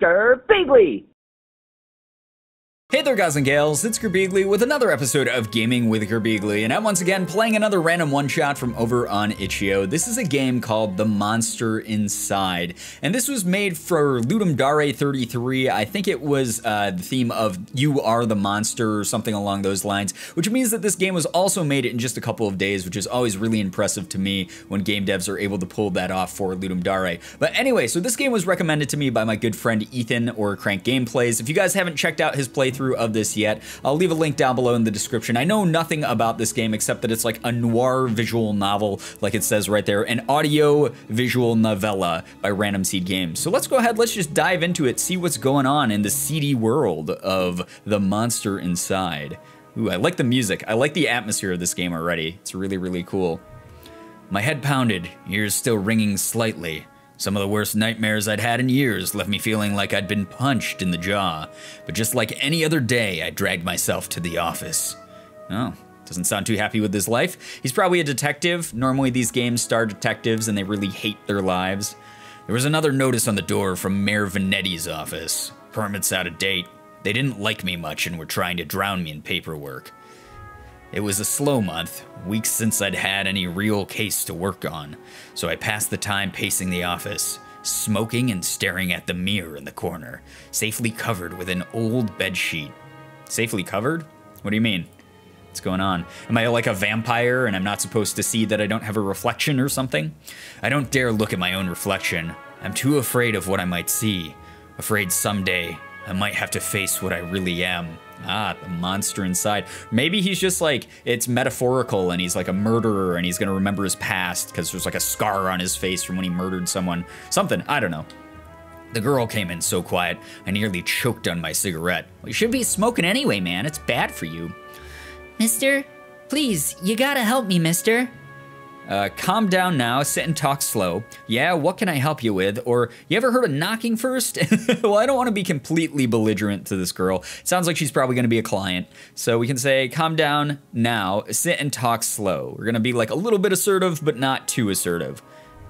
Girbeagly! Hey there guys and gals, it's Girbeagly with another episode of Gaming with Girbeagly, and I'm once again playing another random one-shot from over on itch.io. This is a game called The Monster Inside, and this was made for Ludum Dare 33. I think it was the theme of You Are the Monster or something along those lines, which means that this game was also made in just a couple of days, which is always really impressive to me when game devs are able to pull that off for Ludum Dare. But anyway, so this game was recommended to me by my good friend Ethan, or Crank Gameplays. If you guys haven't checked out his playthrough of this yet, I'll leave a link down below in the description. I know nothing about this game except that it's like a noir visual novel, like it says right there, an audio visual novella by Random Seed Games. So let's go ahead, let's just dive into it, see what's going on in the seedy world of The Monster Inside. Ooh, I like the music. I like the atmosphere of this game already. It's really, really cool. My head pounded, ears still ringing slightly. Some of the worst nightmares I'd had in years left me feeling like I'd been punched in the jaw. But just like any other day, I dragged myself to the office. Oh, doesn't sound too happy with his life. He's probably a detective. Normally these games star detectives and they really hate their lives. There was another notice on the door from Mayor Vanetti's office. Permit's out of date. They didn't like me much and were trying to drown me in paperwork. It was a slow month, weeks since I'd had any real case to work on, so I passed the time pacing the office, smoking and staring at the mirror in the corner, safely covered with an old bedsheet. Safely covered? What do you mean? What's going on? Am I like a vampire and I'm not supposed to see that I don't have a reflection or something? I don't dare look at my own reflection. I'm too afraid of what I might see. Afraid someday I might have to face what I really am. Ah, the monster inside. Maybe he's just like, it's metaphorical and he's like a murderer and he's gonna remember his past because there's like a scar on his face from when he murdered someone. Something, I don't know. The girl came in so quiet, I nearly choked on my cigarette. Well, you shouldn't be smoking anyway, man. It's bad for you. Mister, please, you gotta help me, mister. Calm down now, sit and talk slow. Yeah, what can I help you with? Or, you ever heard of knocking first? Well, I don't want to be completely belligerent to this girl. It sounds like she's probably going to be a client. So we can say, calm down now, sit and talk slow. We're going to be like a little bit assertive, but not too assertive.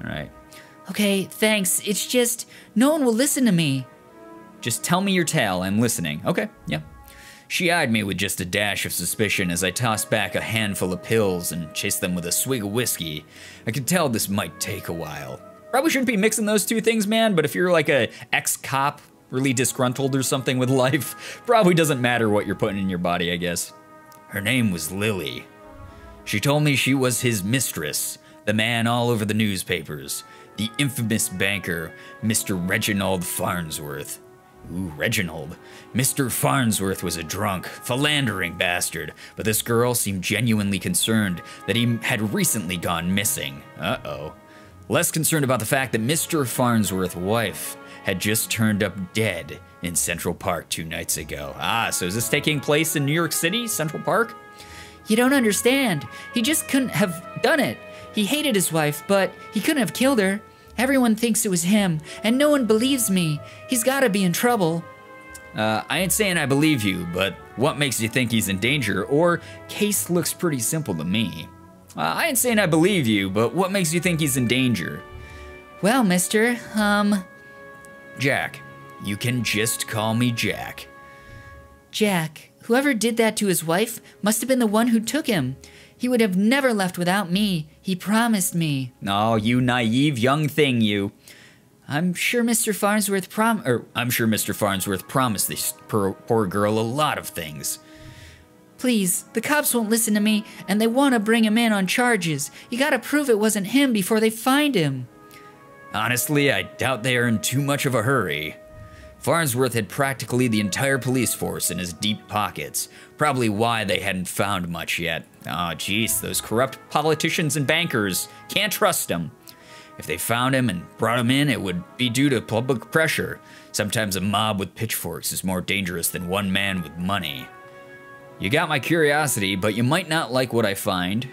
All right. Okay, thanks. It's just, no one will listen to me. Just tell me your tale, I'm listening. Okay, yeah. She eyed me with just a dash of suspicion as I tossed back a handful of pills and chased them with a swig of whiskey. I could tell this might take a while. Probably shouldn't be mixing those two things, man, but if you're like a ex-cop, really disgruntled or something with life, probably doesn't matter what you're putting in your body, I guess. Her name was Lily. She told me she was his mistress, the man all over the newspapers, the infamous banker, Mr. Reginald Farnsworth. Ooh, Reginald. Mr. Farnsworth was a drunk, philandering bastard, but this girl seemed genuinely concerned that he had recently gone missing. Uh-oh. Less concerned about the fact that Mr. Farnsworth's wife had just turned up dead in Central Park 2 nights ago. Ah, so is this taking place in New York City, Central Park? You don't understand. He just couldn't have done it. He hated his wife, but he couldn't have killed her. Everyone thinks it was him, and no one believes me. He's gotta be in trouble. I ain't saying I believe you, but what makes you think he's in danger? Or, case looks pretty simple to me. I ain't saying I believe you, but what makes you think he's in danger? Well, mister, Jack. You can just call me Jack. Jack, whoever did that to his wife must have been the one who took him. He would have never left without me. He promised me. Oh, you naive young thing, you. I'm sure Mr. Farnsworth promised this poor girl a lot of things. Please, the cops won't listen to me, and they want to bring him in on charges. You gotta prove it wasn't him before they find him. Honestly, I doubt they are in too much of a hurry. Farnsworth had practically the entire police force in his deep pockets, probably why they hadn't found much yet. Oh jeez, those corrupt politicians and bankers, can't trust them. If they found him and brought him in, it would be due to public pressure. Sometimes a mob with pitchforks is more dangerous than one man with money. You got my curiosity, but you might not like what I find.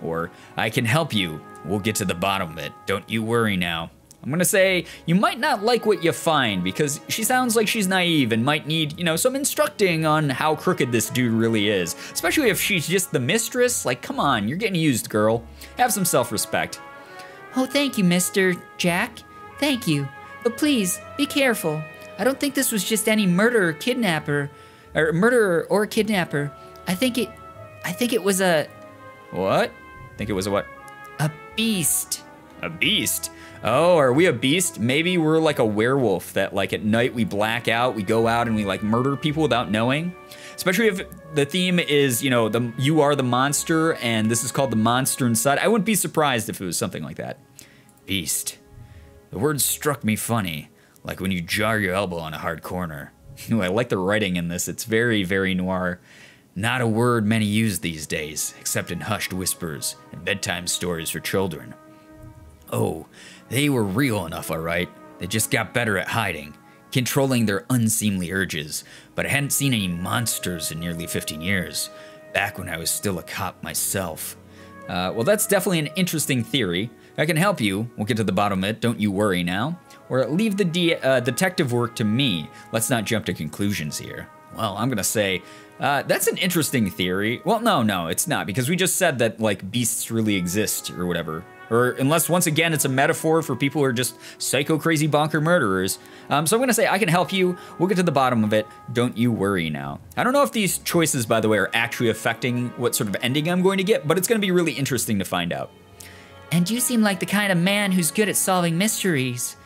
Or, I can help you. We'll get to the bottom of it. Don't you worry now. I'm gonna say, you might not like what you find because she sounds like she's naive and might need, some instructing on how crooked this dude really is. Especially if she's just the mistress. Like, come on, you're getting used, girl. Have some self-respect. Oh, thank you, Mr. Jack. Thank you. But please, be careful. I don't think this was just any murderer or kidnapper. I think it was a What? Think it was a what? a beast. A beast? Oh, are we a beast? Maybe we're like a werewolf that like at night we black out, we go out and we like murder people without knowing. Especially if the theme is, you know, you are the monster and this is called the monster inside. I wouldn't be surprised if it was something like that. Beast. The word struck me funny, like when you jar your elbow on a hard corner. Ooh, I like the writing in this. It's very, very noir. Not a word many use these days, except in hushed whispers and bedtime stories for children. Oh, they were real enough, all right. They just got better at hiding, controlling their unseemly urges, but I hadn't seen any monsters in nearly 15 years, back when I was still a cop myself. Well, that's definitely an interesting theory. I can help you. We'll get to the bottom of it, don't you worry now. Or leave the detective work to me. Let's not jump to conclusions here. Well, I'm gonna say, that's an interesting theory. Well, no, it's not, because we just said that, like, beasts really exist, or whatever. Or unless, once again, it's a metaphor for people who are just psycho, crazy, bonker murderers. So I'm gonna say I can help you. We'll get to the bottom of it. Don't you worry now. I don't know if these choices, by the way, are actually affecting what sort of ending I'm going to get, but it's gonna be really interesting to find out. And you seem like the kind of man who's good at solving mysteries.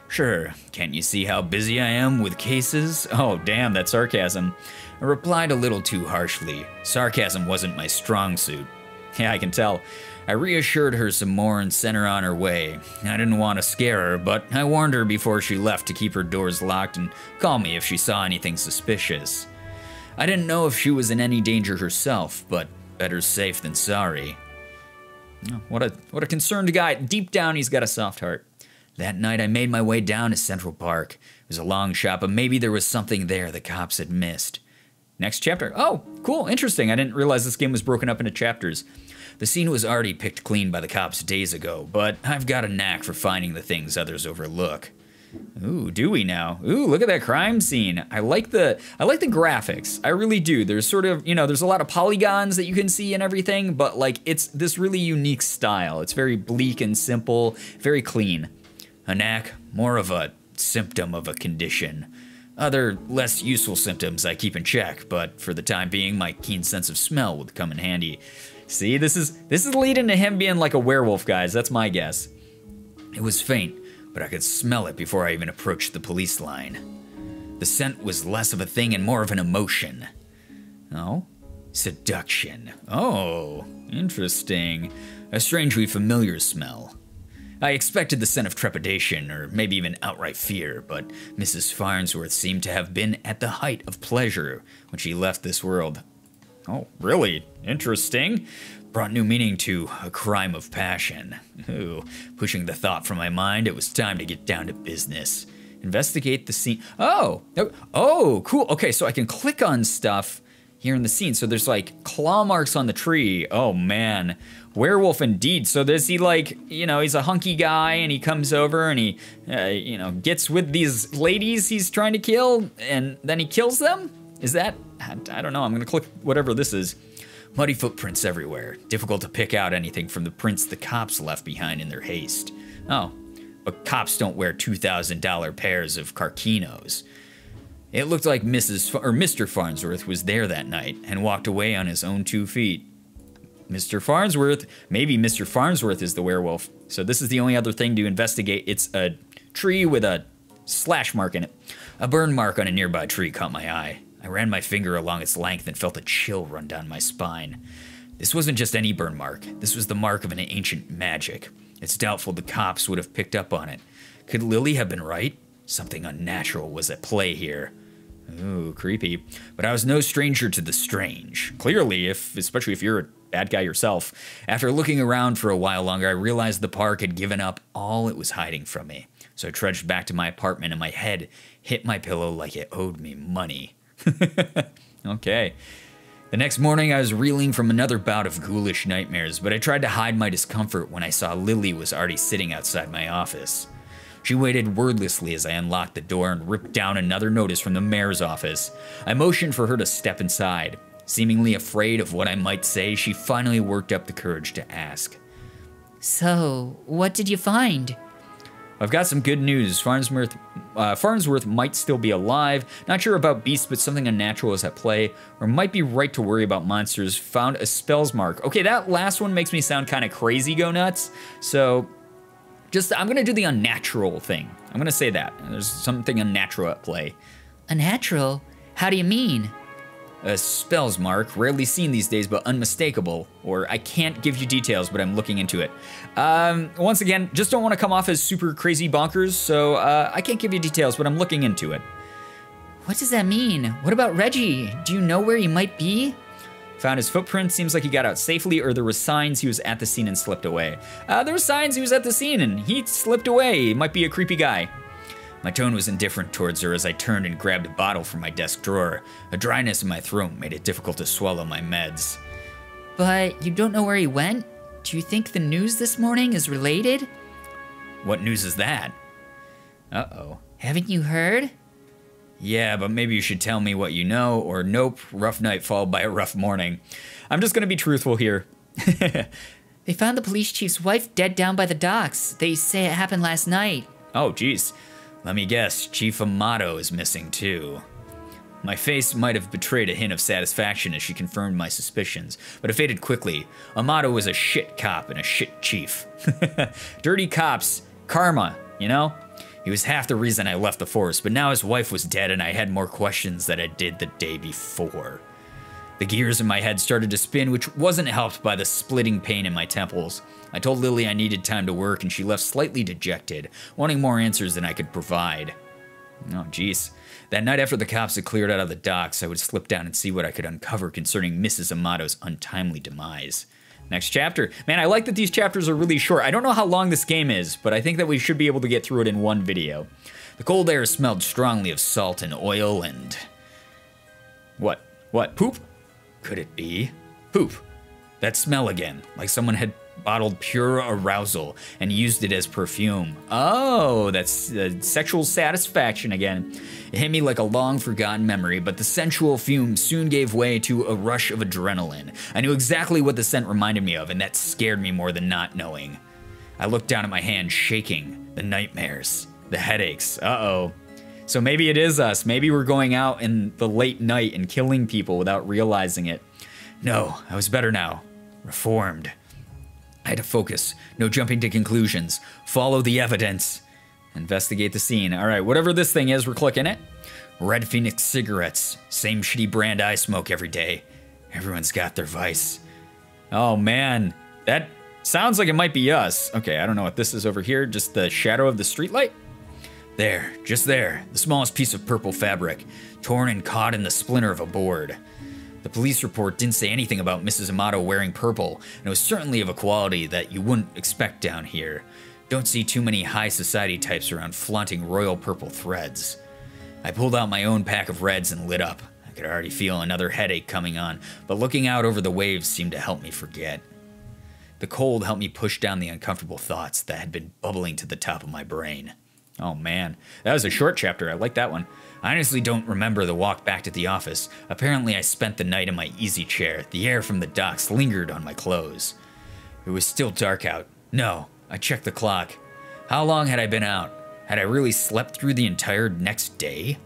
Sure, can't you see how busy I am with cases? Oh, damn, that's sarcasm. I replied a little too harshly. Sarcasm wasn't my strong suit. Yeah, I can tell. I reassured her some more and sent her on her way. I didn't want to scare her, but I warned her before she left to keep her doors locked and call me if she saw anything suspicious. I didn't know if she was in any danger herself, but better safe than sorry. Oh, what a concerned guy. Deep down, he's got a soft heart. That night, I made my way down to Central Park. It was a long shot, but maybe there was something there the cops had missed. Next chapter. Oh, cool, interesting. I didn't realize this game was broken up into chapters. The scene was already picked clean by the cops days ago, but I've got a knack for finding the things others overlook. Ooh, do we now? Ooh, look at that crime scene. I like the graphics. I really do. There's sort of, you know, there's a lot of polygons that you can see and everything, but like it's this really unique style. It's very bleak and simple, very clean. A knack, more of a symptom of a condition. Other, less useful symptoms I keep in check, but for the time being, my keen sense of smell would come in handy. See, this is leading to him being like a werewolf, guys. That's my guess. It was faint, but I could smell it before I even approached the police line. The scent was less of a thing and more of an emotion. Oh? Seduction. Oh, interesting. A strangely familiar smell. I expected the scent of trepidation, or maybe even outright fear, but Mrs. Farnsworth seemed to have been at the height of pleasure when she left this world. Oh, really? Interesting. Brought new meaning to a crime of passion. Ooh, pushing the thought from my mind, it was time to get down to business. Investigate the scene. Oh, cool. Okay, so I can click on stuff here in the scene. So there's like claw marks on the tree. Oh man, werewolf indeed. So does he like, you know, he's a hunky guy and he comes over and he, you know, gets with these ladies he's trying to kill and then he kills them? Is that, I don't know. I'm gonna click whatever this is. Muddy footprints everywhere. Difficult to pick out anything from the prints the cops left behind in their haste. Oh, but cops don't wear $2,000 pairs of Carquinos. It looked like Mr. Farnsworth was there that night and walked away on his own 2 feet. Mr. Farnsworth, maybe Mr. Farnsworth is the werewolf. So this is the only other thing to investigate. It's a tree with a slash mark in it. A burn mark on a nearby tree caught my eye. I ran my finger along its length and felt a chill run down my spine. This wasn't just any burn mark. This was the mark of an ancient magic. It's doubtful the cops would have picked up on it. Could Lily have been right? Something unnatural was at play here. Ooh, creepy. But I was no stranger to the strange. Clearly, especially if you're a bad guy yourself. After looking around for a while longer, I realized the park had given up all it was hiding from me. So I trudged back to my apartment and my head hit my pillow like it owed me money. Okay. The next morning, I was reeling from another bout of ghoulish nightmares, but I tried to hide my discomfort when I saw Lily was already sitting outside my office. She waited wordlessly as I unlocked the door and ripped down another notice from the mayor's office. I motioned for her to step inside. Seemingly afraid of what I might say, she finally worked up the courage to ask. So, what did you find? I've got some good news. Farnsworth might still be alive. Not sure about beasts, but something unnatural is at play. Or might be right to worry about monsters. Found a spells mark. Okay, that last one makes me sound kind of crazy, go nuts. So, I'm gonna do the unnatural thing. I'm gonna say that. There's something unnatural at play. Unnatural? How do you mean? A spells mark, rarely seen these days, but unmistakable. Or I can't give you details, but I'm looking into it. Once again, just don't want to come off as super crazy bonkers, so I can't give you details, but I'm looking into it. What does that mean? What about Reggie? Do you know where he might be? Found his footprint, seems like he got out safely, or there were signs he was at the scene and slipped away. There were signs he was at the scene and he slipped away. He might be a creepy guy. My tone was indifferent towards her as I turned and grabbed a bottle from my desk drawer. A dryness in my throat made it difficult to swallow my meds. But you don't know where he went? Do you think the news this morning is related? What news is that? Uh-oh. Haven't you heard? Yeah, but maybe you should tell me what you know, or nope, rough night followed by a rough morning. I'm just gonna be truthful here. They found the police chief's wife dead down by the docks. They say it happened last night. Oh, geez. Let me guess, Chief Amato is missing too. My face might have betrayed a hint of satisfaction as she confirmed my suspicions, but it faded quickly. Amato was a shit cop and a shit chief. Dirty cops, karma, you know? He was half the reason I left the force, but now his wife was dead and I had more questions than I did the day before. The gears in my head started to spin, which wasn't helped by the splitting pain in my temples. I told Lily I needed time to work and she left slightly dejected, wanting more answers than I could provide. Oh, geez. That night after the cops had cleared out of the docks, I would slip down and see what I could uncover concerning Mrs. Amato's untimely demise. Next chapter. Man, I like that these chapters are really short. I don't know how long this game is, but I think that we should be able to get through it in one video. The cold air smelled strongly of salt and oil and... What? Poop? Could it be? Poop. That smell again, like someone had bottled pure arousal and used it as perfume. Oh, that's sexual satisfaction again. It hit me like a long-forgotten memory, but the sensual fume soon gave way to a rush of adrenaline. I knew exactly what the scent reminded me of, and that scared me more than not knowing. I looked down at my hand, shaking. The nightmares. The headaches. Uh-oh. So maybe it is us. Maybe we're going out in the late night and killing people without realizing it. No, I was better now. Reformed. I had to focus, no jumping to conclusions. Follow the evidence. Investigate the scene. All right, whatever this thing is, we're clicking it. Red Phoenix cigarettes. Same shitty brand I smoke every day. Everyone's got their vice. Oh man, that sounds like it might be us. Okay, I don't know what this is over here. Just the shadow of the streetlight? There, just there. The smallest piece of purple fabric. Torn and caught in the splinter of a board. The police report didn't say anything about Mrs. Amato wearing purple, and it was certainly of a quality that you wouldn't expect down here. Don't see too many high society types around flaunting royal purple threads. I pulled out my own pack of reds and lit up. I could already feel another headache coming on, but looking out over the waves seemed to help me forget. The cold helped me push down the uncomfortable thoughts that had been bubbling to the top of my brain. Oh man, that was a short chapter. I like that one. I honestly don't remember the walk back to the office. Apparently I spent the night in my easy chair. The air from the docks lingered on my clothes. It was still dark out. No, I checked the clock. How long had I been out? Had I really slept through the entire next day?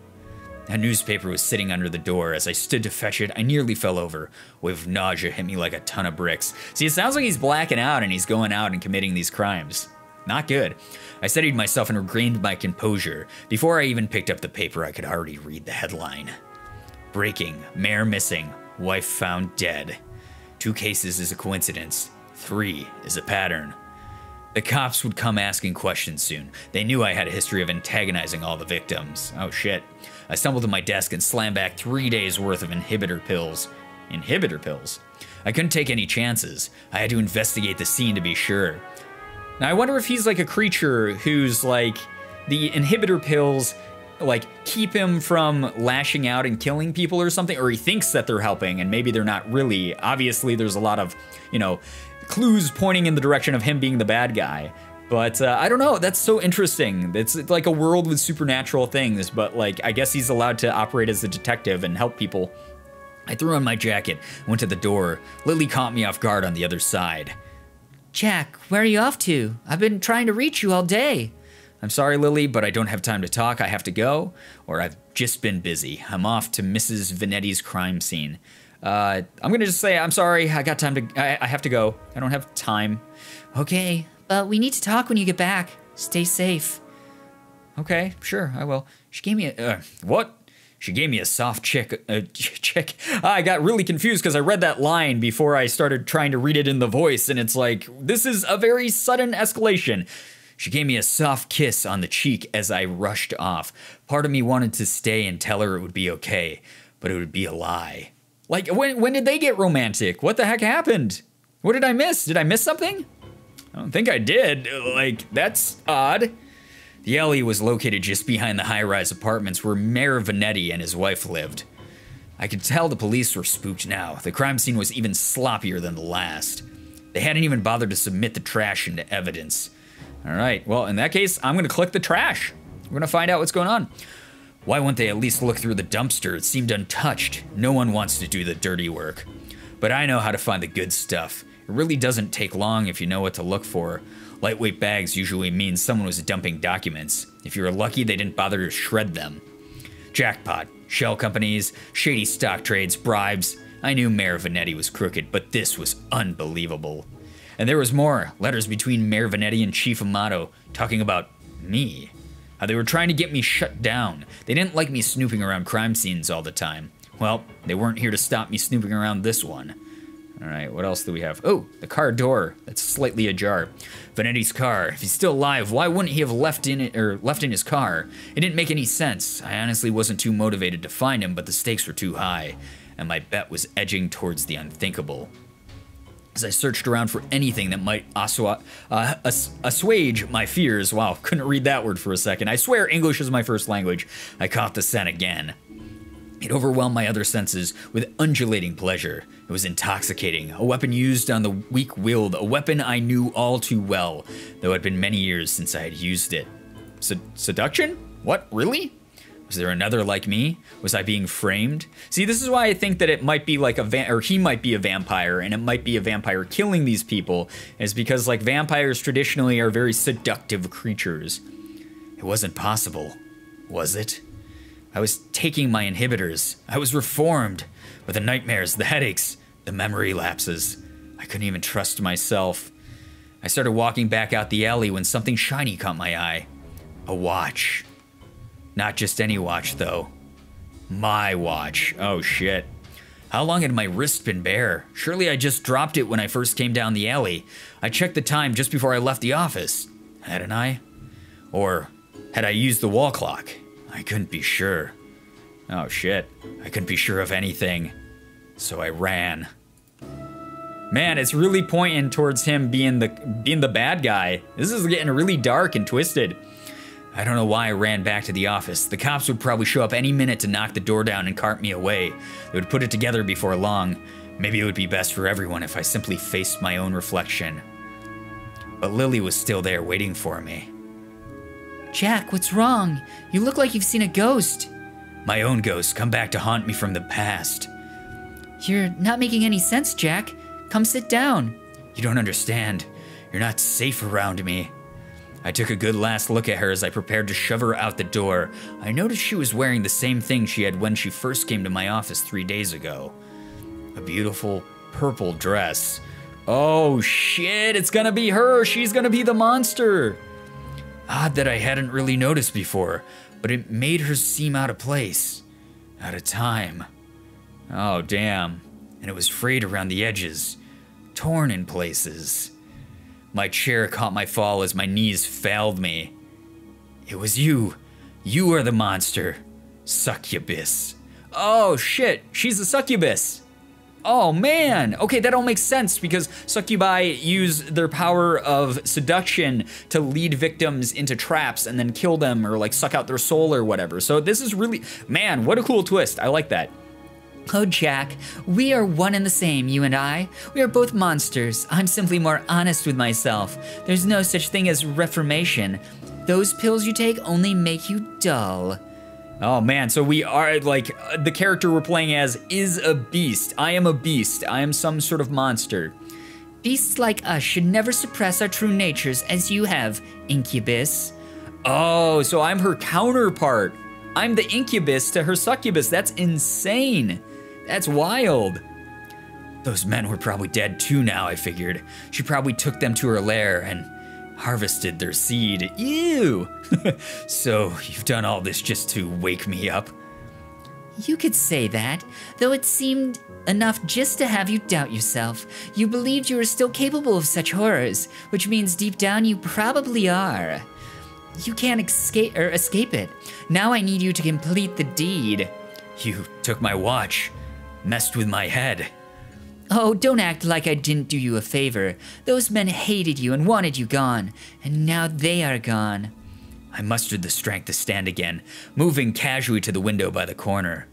A newspaper was sitting under the door. As I stood to fetch it, I nearly fell over. A wave of nausea hit me like a ton of bricks. See, it sounds like he's blacking out and he's going out and committing these crimes. Not good. I steadied myself and regained my composure. Before I even picked up the paper, I could already read the headline. Breaking, mayor missing, wife found dead. 2 cases is a coincidence. 3 is a pattern. The cops would come asking questions soon. They knew I had a history of antagonizing all the victims. Oh shit. I stumbled to my desk and slammed back 3 days worth of inhibitor pills. Inhibitor pills? I couldn't take any chances. I had to investigate the scene to be sure. Now I wonder if he's like a creature who's like, the inhibitor pills like keep him from lashing out and killing people or something, or he thinks that they're helping and maybe they're not really. Obviously there's a lot of, you know, clues pointing in the direction of him being the bad guy. But I don't know, that's so interesting. It's like a world with supernatural things, but like I guess he's allowed to operate as a detective and help people. I threw on my jacket, went to the door. Lily caught me off guard on the other side. Jack, where are you off to? I've been trying to reach you all day. I'm sorry, Lily, but I don't have time to talk. I have to go, or I've just been busy. I'm off to Mrs. Vanetti's crime scene. I'm gonna just say, I'm sorry, I got time to, I have to go. I don't have time. Okay, but we need to talk when you get back. Stay safe. Okay, sure, I will. She gave me a, what? She gave me a soft chick. I got really confused because I read that line before I started trying to read it in the voice, and it's like, this is a very sudden escalation. She gave me a soft kiss on the cheek as I rushed off. Part of me wanted to stay and tell her it would be okay, but it would be a lie. Like, when did they get romantic? What the heck happened? What did I miss? Did I miss something? I don't think I did. Like, that's odd. The alley was located just behind the high-rise apartments where Mayor Vanetti and his wife lived. I could tell the police were spooked now. The crime scene was even sloppier than the last. They hadn't even bothered to submit the trash into evidence. All right, well, in that case, I'm gonna click the trash. We're gonna find out what's going on. Why wouldn't they at least look through the dumpster? It seemed untouched. No one wants to do the dirty work. But I know how to find the good stuff. It really doesn't take long if you know what to look for. Lightweight bags usually means someone was dumping documents. If you were lucky, they didn't bother to shred them. Jackpot. Shell companies, shady stock trades, bribes. I knew Mayor Vanetti was crooked, but this was unbelievable. And there was more. Letters between Mayor Vanetti and Chief Amato talking about me. How they were trying to get me shut down. They didn't like me snooping around crime scenes all the time. Well, they weren't here to stop me snooping around this one. All right, what else do we have? Oh, the car door that's slightly ajar. Vanetti's car. If he's still alive, why wouldn't he have left in his car? It didn't make any sense. I honestly wasn't too motivated to find him, but the stakes were too high, and my bet was edging towards the unthinkable. As I searched around for anything that might assuage my fears, wow, couldn't read that word for a second. I swear English is my first language. I caught the scent again. It overwhelmed my other senses with undulating pleasure. It was intoxicating, a weapon used on the weak-willed, a weapon I knew all too well, though it had been many years since I had used it. Seduction? What, really? Was there another like me? Was I being framed? See, this is why I think that it might be like he might be a vampire, and it might be a vampire killing these people, is because like vampires traditionally are very seductive creatures. It wasn't possible, was it? I was taking my inhibitors. I was reformed. But the nightmares, the headaches, the memory lapses. I couldn't even trust myself. I started walking back out the alley when something shiny caught my eye. A watch. Not just any watch, though. My watch. Oh, shit. How long had my wrist been bare? Surely I just dropped it when I first came down the alley. I checked the time just before I left the office. Hadn't I? Or had I used the wall clock? I couldn't be sure. Oh, shit. I couldn't be sure of anything. So I ran. Man, it's really pointing towards him being the bad guy. This is getting really dark and twisted. I don't know why I ran back to the office. The cops would probably show up any minute to knock the door down and cart me away. They would put it together before long. Maybe it would be best for everyone if I simply faced my own reflection. But Lily was still there waiting for me. Jack, what's wrong? You look like you've seen a ghost. My own ghost come back to haunt me from the past. You're not making any sense, Jack. Come sit down. You don't understand. You're not safe around me. I took a good last look at her as I prepared to shove her out the door. I noticed she was wearing the same thing she had when she first came to my office 3 days ago. A beautiful purple dress. Oh shit, it's gonna be her. She's gonna be the monster. Odd that I hadn't really noticed before, but it made her seem out of place. Out of time. Oh damn. And it was frayed around the edges. Torn in places. My chair caught my fall as my knees failed me. It was you. You are the monster. Succubus. Oh shit, she's a succubus. Oh man, okay, that all makes sense because succubi use their power of seduction to lead victims into traps and then kill them or like suck out their soul or whatever. So this is really, man, what a cool twist. I like that. Oh, Jack, we are one and the same, you and I. We are both monsters. I'm simply more honest with myself. There's no such thing as reformation. Those pills you take only make you dull. Oh man, so we are, like, the character we're playing as is a beast. I am a beast. I am some sort of monster. Beasts like us should never suppress our true natures as you have, incubus. Oh, so I'm her counterpart. I'm the incubus to her succubus. That's insane. That's wild. Those men were probably dead too now, I figured. She probably took them to her lair and harvested their seed. Ew. So you've done all this just to wake me up? You could say that, though it seemed enough just to have you doubt yourself. You believed you were still capable of such horrors, which means deep down you probably are. You can't escape it. Now I need you to complete the deed. You took my watch, messed with my head. Oh, don't act like I didn't do you a favor. Those men hated you and wanted you gone, and now they are gone. I mustered the strength to stand again, moving casually to the window by the corner.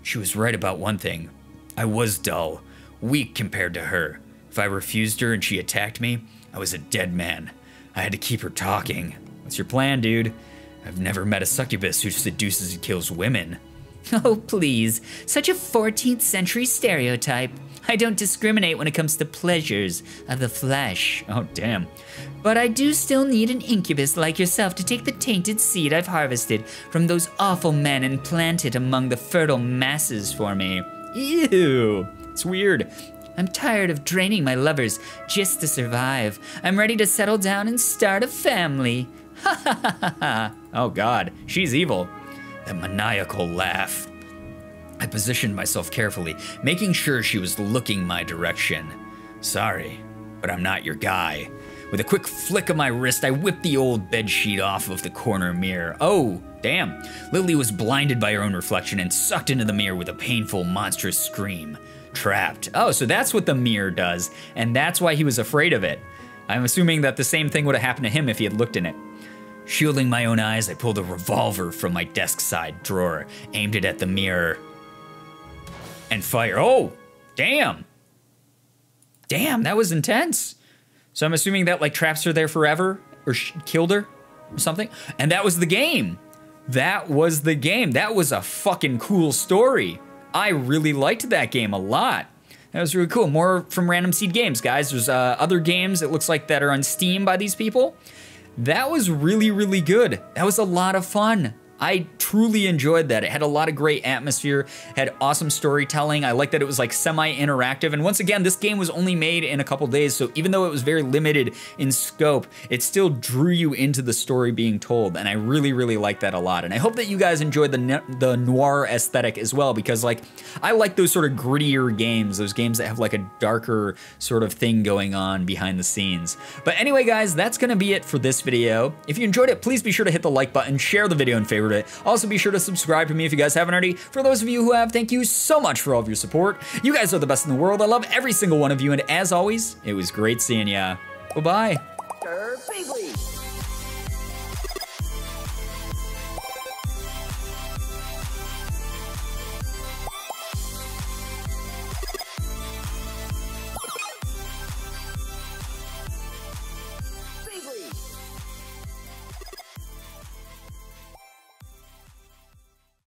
She was right about one thing. I was dull, weak compared to her. If I refused her and she attacked me, I was a dead man. I had to keep her talking. What's your plan, dude? I've never met a succubus who seduces and kills women. Oh, please. Such a 14th century stereotype. I don't discriminate when it comes to pleasures of the flesh. Oh, damn. But I do still need an incubus like yourself to take the tainted seed I've harvested from those awful men and plant it among the fertile masses for me. Ew. It's weird. I'm tired of draining my lovers just to survive. I'm ready to settle down and start a family. Ha ha ha ha ha. Oh, God. She's evil. That maniacal laugh. I positioned myself carefully, making sure she was looking my direction. Sorry, but I'm not your guy. With a quick flick of my wrist, I whipped the old bedsheet off of the corner mirror. Oh, damn. Lily was blinded by her own reflection and sucked into the mirror with a painful, monstrous scream. Trapped. Oh, so that's what the mirror does, and that's why he was afraid of it. I'm assuming that the same thing would have happened to him if he had looked in it. Shielding my own eyes, I pulled a revolver from my desk side drawer, aimed it at the mirror, and fired. Oh, damn. Damn, that was intense. So I'm assuming that like traps her there forever or killed her or something. And that was the game. That was the game. That was a fucking cool story. I really liked that game a lot. That was really cool. More from Random Seed Games, guys. There's other games it looks like that are on Steam by these people. That was really, really good. That was a lot of fun. I truly enjoyed that. It had a lot of great atmosphere, had awesome storytelling. I like that it was like semi-interactive. And once again, this game was only made in a couple days, so even though it was very limited in scope, it still drew you into the story being told. And I really, really like that a lot. And I hope that you guys enjoyed the noir aesthetic as well, because like I like those sort of grittier games, those games that have like a darker sort of thing going on behind the scenes. But anyway, guys, that's gonna be it for this video. If you enjoyed it, please be sure to hit the like button, share the video and favorite it. Also, be sure to subscribe to me if you guys haven't already. For those of you who have, thank you so much for all of your support. You guys are the best in the world. I love every single one of you, and as always, it was great seeing ya. Bye-bye.